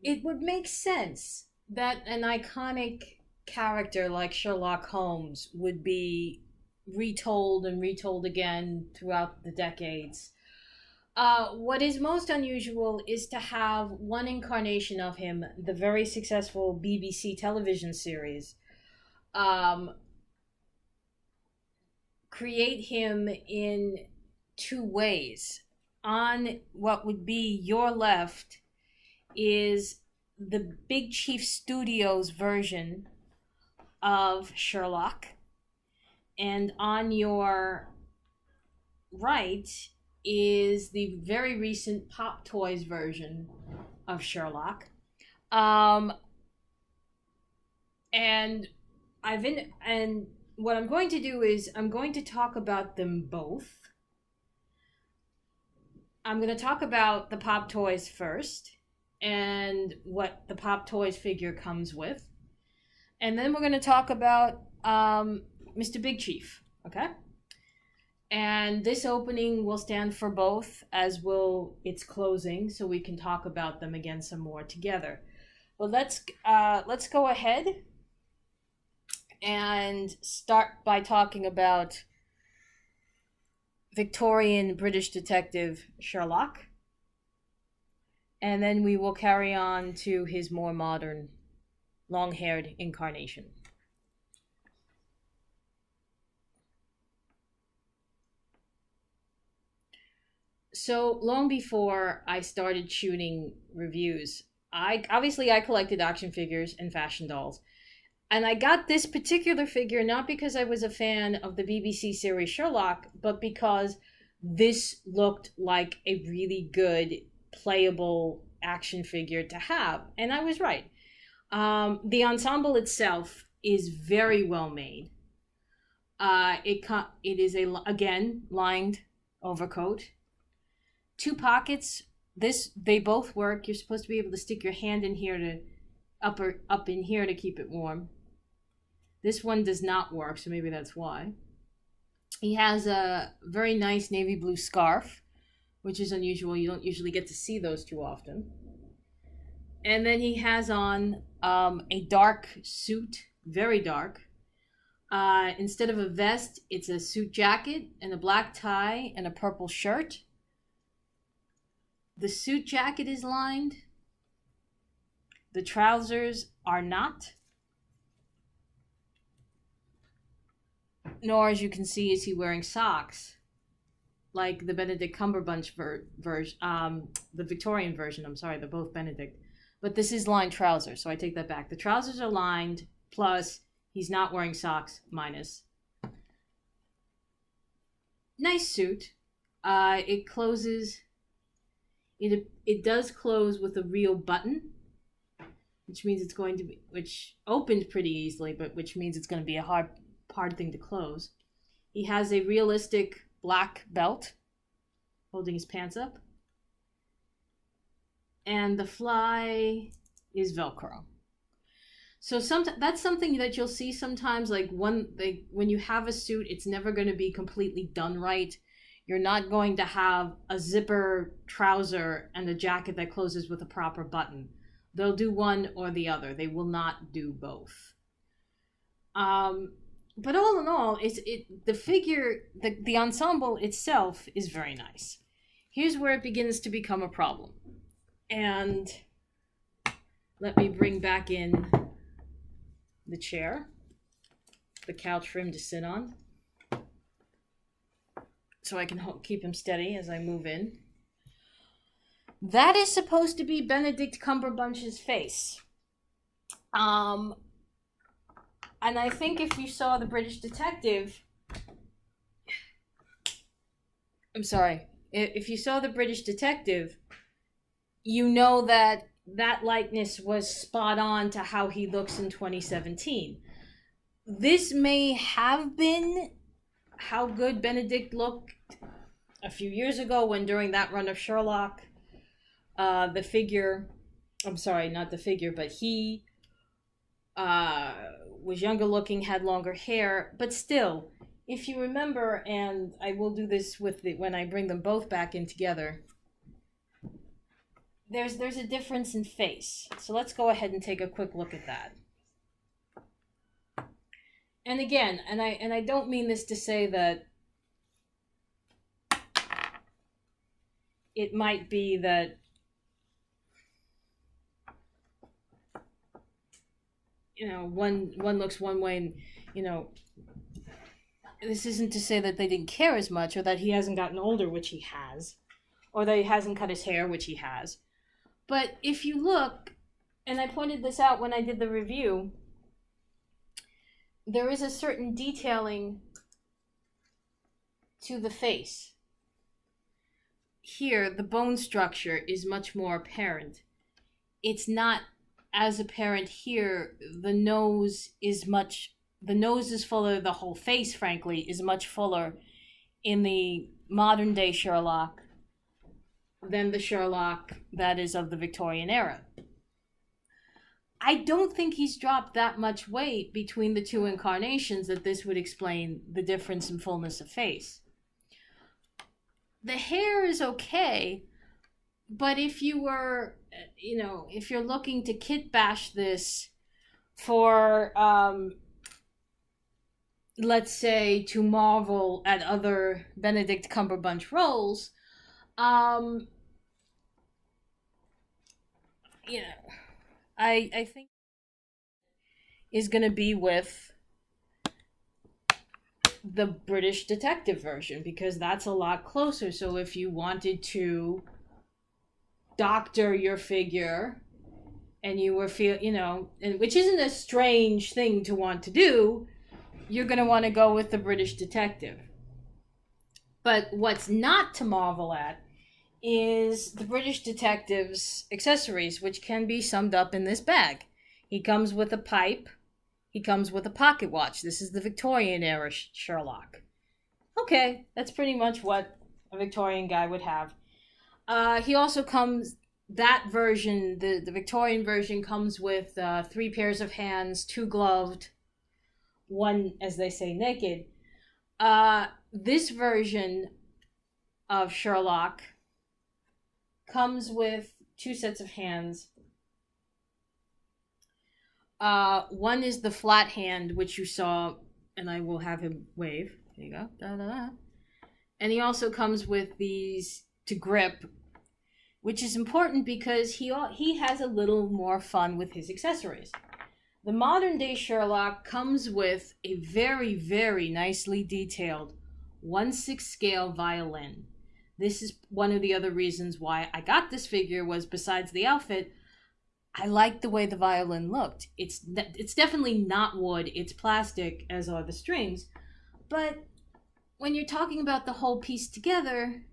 it would make sense that an iconic character like Sherlock Holmes would be retold and retold again throughout the decades. What is most unusual is to have one incarnation of him, the very successful BBC television series, um, create him in two ways. On what would be your left is the Big Chief Studios version of Sherlock, and on your right is the very recent Pop Toys version of Sherlock. Um, and and what I'm going to do is I'm going to talk about them both. I'm going to talk about the Pop Toys first and what the Pop Toys figure comes with. And then we're going to talk about Mr. Big Chief, okay? And this opening will stand for both, as will its closing, so we can talk about them again some more together. Well, let's go ahead and start by talking about Victorian British detective Sherlock, and then we will carry on to his more modern, long-haired incarnation. So long before I started shooting reviews, I collected action figures and fashion dolls. And I got this particular figure not because I was a fan of the BBC series Sherlock, but because this looked like a really good playable action figure to have. And I was right. The ensemble itself is very well made. It is again lined overcoat. Two pockets. They both work. You're supposed to be able to stick your hand in here to up in here to keep it warm. This one does not work, so maybe that's why. He has a very nice navy blue scarf, which is unusual. You don't usually get to see those too often. And then he has on a dark suit, very dark. Instead of a vest, it's a suit jacket and a black tie and a purple shirt. The suit jacket is lined. The trousers are not. Nor, as you can see, is he wearing socks, like the Benedict Cumberbatch version, the Victorian version. I'm sorry, they're both Benedict. But this is lined trousers, so I take that back. The trousers are lined, plus he's not wearing socks, minus. Nice suit. It closes. It does close with a real button, which means it's going to be, which opened pretty easily, but which means it's going to be a hard thing to close. He has a realistic black belt holding his pants up, and the fly is Velcro. So that's something that you'll see sometimes, like when you have a suit, it's never going to be completely done right. You're not going to have a zipper trouser and a jacket that closes with a proper button. They'll do one or the other. They will not do both. But all in all, the figure, the ensemble itself is very nice. Here's where it begins to become a problem. And let me bring back in the chair, the couch for him to sit on, so I can keep him steady as I move in. That is supposed to be Benedict Cumberbatch's face. And I think if you saw the British detective, if you saw the British detective, you know that likeness was spot on to how he looks in 2017. This may have been how good Benedict looked a few years ago when during that run of Sherlock, he was younger looking, had longer hair, but still, if you remember, and I will do this when I bring them both back in together, there's a difference in face. So let's go ahead and take a quick look at that. And again, and I don't mean this to say that it might be that, you know, one looks one way, and, you know, this isn't to say that they didn't care as much, or that he hasn't gotten older, which he has, or that he hasn't cut his hair, which he has. But if you look, and I pointed this out when I did the review, there is a certain detailing to the face. Here, the bone structure is much more apparent. It's not as apparent here. The nose is fuller, the whole face, frankly, is much fuller in the modern day Sherlock than the Sherlock that is of the Victorian era. I don't think he's dropped that much weight between the two incarnations that this would explain the difference in fullness of face. The hair is okay, but if you were, you know, if you're looking to kit bash this for, let's say, to marvel at other Benedict Cumberbatch roles, you know, I think is going to be with the British detective version, because that's a lot closer. So if you wanted to doctor your figure and you were and which isn't a strange thing to want to do, you're going to want to go with the British detective. But what's not to marvel at is the British detective's accessories, which can be summed up in this bag. He comes with a pipe. He comes with a pocket watch. This is the Victorian era Sherlock. Okay, that's pretty much what a Victorian guy would have. He also comes, that version, the Victorian version, comes with 3 pairs of hands, 2 gloved, 1, as they say, naked. This version of Sherlock comes with 2 sets of hands. One is the flat hand, which you saw, and I will have him wave. There you go. Da, da, da. And he also comes with these to grip, which is important because he has a little more fun with his accessories. The modern day Sherlock comes with a very, very nicely detailed 1/6 scale violin. This is one of the other reasons why I got this figure, was besides the outfit, I liked the way the violin looked. It's definitely not wood, it's plastic, as are the strings. But when you're talking about the whole piece together,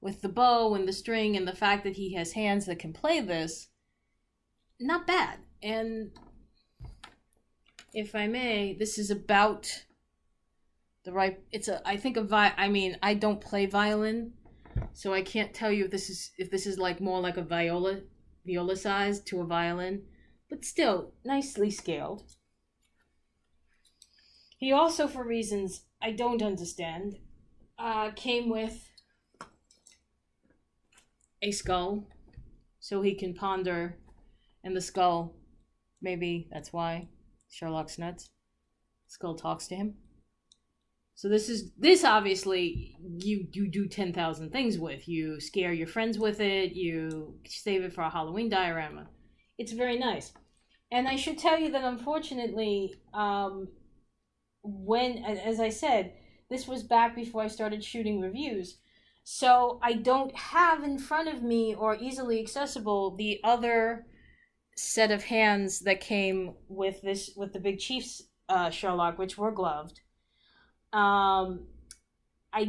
with the bow and the string and the fact that he has hands that can play this, not bad. And if I may, this is about the right, I don't play violin, so I can't tell you if this is like more like a viola size to a violin, but still nicely scaled. He also, for reasons I don't understand, came with a skull, so he can ponder in the skull. Maybe that's why Sherlock's nuts. Skull talks to him. So this obviously you do 10,000 things with. You scare your friends with it. You save it for a Halloween diorama. It's very nice. And I should tell you that unfortunately, as I said, this was back before I started shooting reviews. So I don't have in front of me or easily accessible the other set of hands that came with the Big Chief's Sherlock, which were gloved. I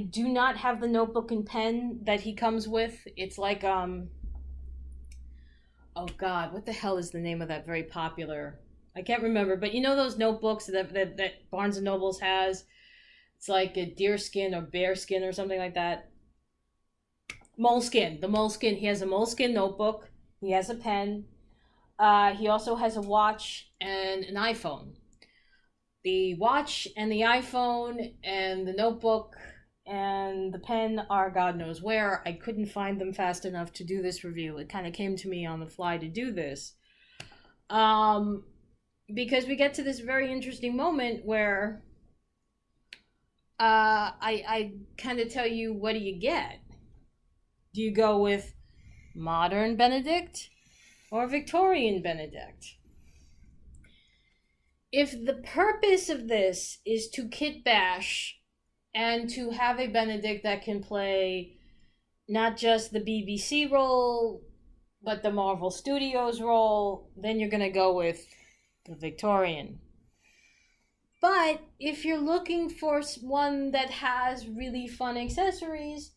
do not have the notebook and pen that he comes with. It's like, oh God, what the hell is the name of that very popular, I can't remember, but you know those notebooks that Barnes & Nobles has? It's like a deerskin or bearskin or something like that. Moleskin, the Moleskin. He has a Moleskin notebook. He has a pen. He also has a watch and an iPhone. The watch and the iPhone and the notebook and the pen are God knows where. I couldn't find them fast enough to do this review. It kind of came to me on the fly to do this. Because we get to this very interesting moment where I kind of tell you, what do you get? Do you go with modern Benedict or Victorian Benedict? If the purpose of this is to kit bash and to have a Benedict that can play not just the BBC role, but the Marvel Studios role, then you're going to go with the Victorian. But if you're looking for one that has really fun accessories,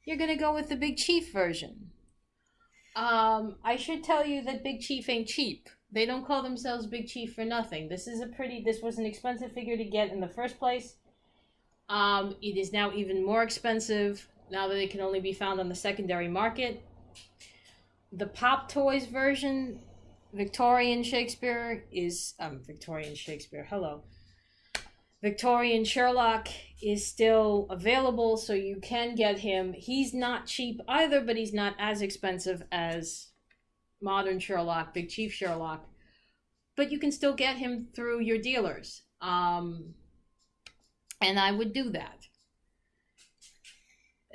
you're going to go with the Big Chief version. I should tell you that Big Chief ain't cheap. They don't call themselves Big Chief for nothing. This was an expensive figure to get in the first place. It is now even more expensive now that it can only be found on the secondary market. The Pop Toys version, Victorian Shakespeare, Victorian Sherlock is still available, so you can get him. He's not cheap either, but he's not as expensive as modern Sherlock, Big Chief Sherlock. But you can still get him through your dealers. And I would do that.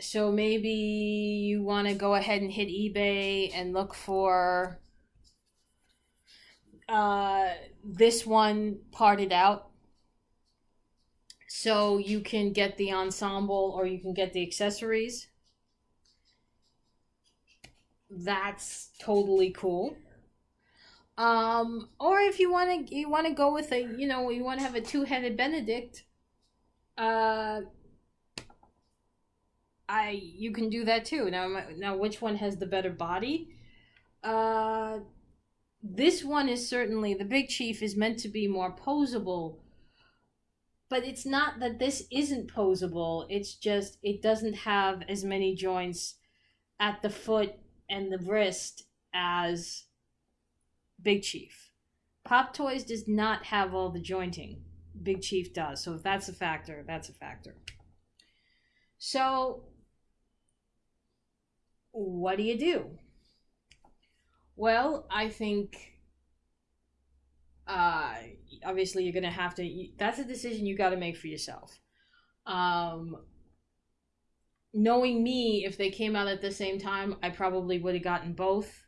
So maybe you want to go ahead and hit eBay and look for this one parted out. So you can get the ensemble or you can get the accessories. That's totally cool. Or if you want to go with you want to have a two-headed Benedict, you can do that too. Now which one has the better body? This one is certainly, the Big Chief is meant to be more posable. But it's not that this isn't posable. It's just it doesn't have as many joints at the foot and the wrist as Big Chief. Pop Toys does not have all the jointing. Big Chief does. So if that's a factor, that's a factor. So what do you do? Well, I think obviously you're going to have to, that's a decision you got to make for yourself. Knowing me, if they came out at the same time, I probably would have gotten both.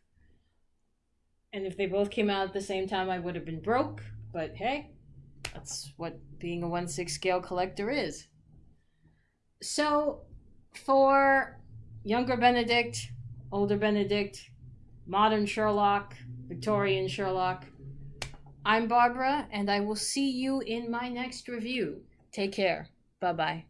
And if they both came out at the same time, I would have been broke. But hey, that's what being a 1/6 scale collector is. So for younger Benedict, older Benedict, modern Sherlock, Victorian Sherlock, I'm Barbara, and I will see you in my next review. Take care. Bye-bye.